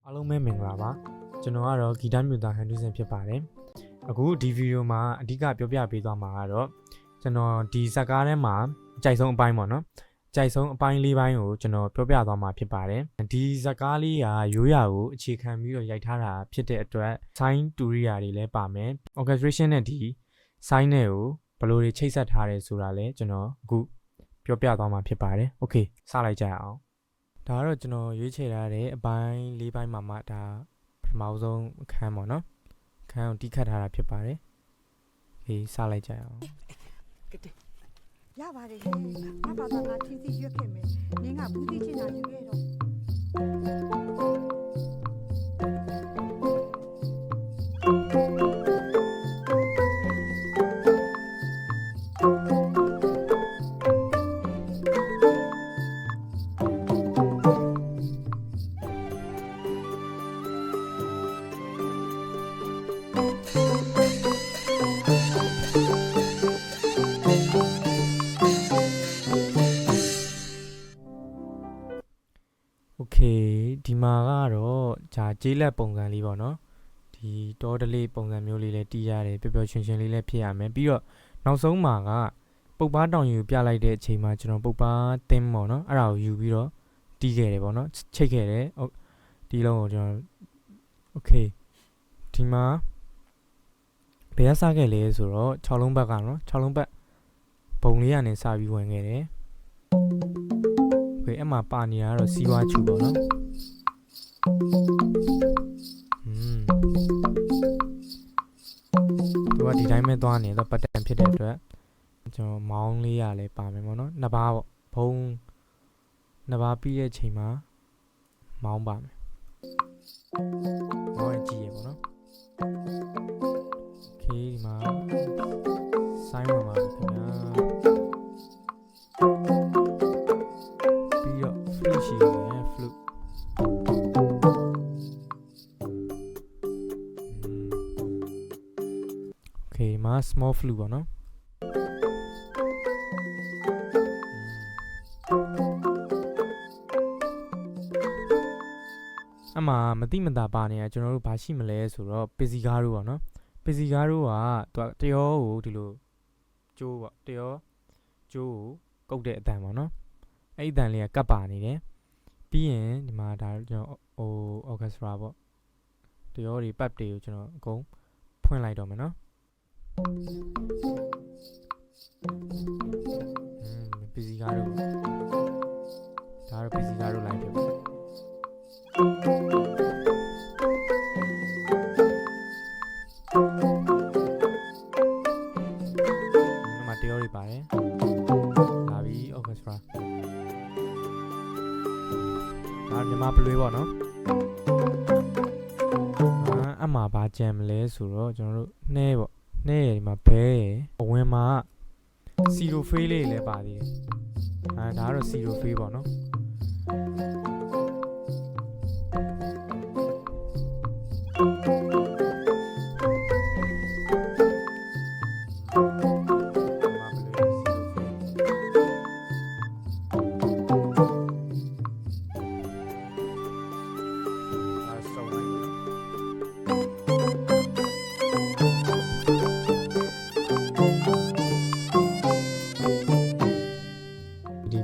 အားလုံးပဲမင်္ဂလာပါကျွန်တော်ကတော့ဂီတမျိုးသားဟန်ဒူးစင်ဖြစ်ပါတယ်အခုဒီဗီဒီယိုမှာအဓိကပြောပြပေးသွားမှာကတော့ကျွန်တော်ဒီဇာတ်ကားထဲမှာအကြိုက်ဆုံးအပိုင်းပေါ့နော်အကြိုက်ဆုံးအပိုင်း၄ပိုင်းကိုကျွန်တော်ပြောပြသွားမှာဖြစ်ပါတယ်ဒီဇာတ်ကားလေးကရိုးရာကိုအခြေခံပြီးတော့ရိုက်ထားတာဖြစ်တဲ့အတွက် sign တူရိယာတွေလည်းပါမယ် orchestration နဲ့ဒီ sign နဲ့ကိုဘယ်လိုတွေချိတ်ဆက်ထားတယ်ဆိုတာလည်းကျွန်တော်အခုပြောပြသွားမှာဖြစ်ပါတယ် okay စလိုက်ကြရအောင်ဒါကတော့ကျွန်တော်ရွေးချယ်ထားတဲ့အပိုင်း၄ပိုင်းမှာမှဒါပထမဆုံးအခန်းပေါ့နော်အခန်းကိုတီးခတ်ထားတာဖြစ်ပါတယ်ဒီစလိုက်ကြရအောင်ရပါတယ်ငါဘာသာငါချင်းစီရွက်ခဲ့မယ်နင်းကဘူးသိချင်တာယူခဲ့တော့โอเคဒီမှာကတော့ဂျာကျေးလက်ပုံစံလေးပေါ့နော်ဒီတောတလေးပုံစံမျိုးလေးလည်းတီးရတယ်ပျော်ပျော်ရွှင်ရွှင်လေးလည်းဖြစ်ရမယ်ပြီးတော့နောက်ဆုံးမှာကပုပ်ပားတောင်ယူပြလိုက်တဲ့အချိန်မှာကျွန်တော်ပုပ်ပားသင်းပေါ့နော်အဲ့ဒါကိုယူပြီးတော့တီးခဲ့တယ်ပေါ့နော်ချိတ်ခဲ့တယ်ဟုတ်ဒီလုံးကိုကျွန်တော်โอเคဒီမှာဘယ်ကစခဲ့လဲဆိုတော့6လုံးဘက်ကနော်6လုံးဘက်ဘုံလေးကနေစပြီးဝင်ခဲ့တယ်အဲ့မှာပါနေရတော့စီးဝါချူပေါ့နော်သူကဒီတိုင်းပဲသွားနေတော့ပတ်တန်ဖြစ်တဲ့အတွက်ကျွန်တော်မောင်းလေးရလဲပါမယ်ပေါ့နော်နှစ်ပါးပေါ့ဘုံနှစ်ပါးပြီးတဲ့အချိန်မှာမောင်းပါမယ်မောင်းရင်ကြည့်ရပေါ့နော်โอเคဒီမှာဆိုင်းဝင်ပါပြီခင်ဗျာရှိတယ် flute okay မှာ small flute ပေါ့နော်အမှမတိမတာပါနေရကျွန်တော်တို့ဘာရှိမလဲဆိုတော့ပစ္စည်းကားတို့ပေါ့နော်ပစ္စည်းကားတို့ကသူကတရောကိုဒီလိုကျိုးပေါ့တရောကျိုးကိုကုတ်တဲ့အတန်ပေါ့နော်အဲ့ဒီအတန်လေးကကပ်ပါနေတယ်ပြီးရင်ဒီမှာဒါကျွန်တော်ဟို orchestra ပေါ့တရောတွေပတ်တွေကိုကျွန်တော်အကုန်ဖွင့်လိုက်တော့မယ်နော်ပစ္စည်းကားတို့ဒါတော့ပစ္စည်းကားတို့လိုက်ပြပါမှာတရောတွေပါတယ်လာပြီး orchestraဒါမြန်မာပလွေးပေါ့နော်အမှဘာကြံမလဲဆိုတော့ကျွန်တော်တို့နှဲပေါ့နှဲရဒီမှာဘဲရအဝင်မှာစီရိုဖေးလေးလည်းပါသေးတယ်ဒါကတော့စီရိုဖေးပေါ့နော်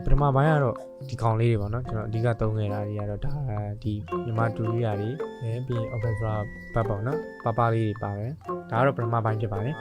ပထမပိုင်းကတော့ဒီကောင်လေးတွေပေါ့နော်ကျွန်တော်အဓိကသုံးခဲ့တာတွေကတော့ဒါဒီမြန်မာတူရီယာတွေပြီး orchestra ဘတ်ပေါ့နော်ပပလေးတွေပါပဲဒါကတော့ပထမပိုင်းဖြစ်ပါတယ်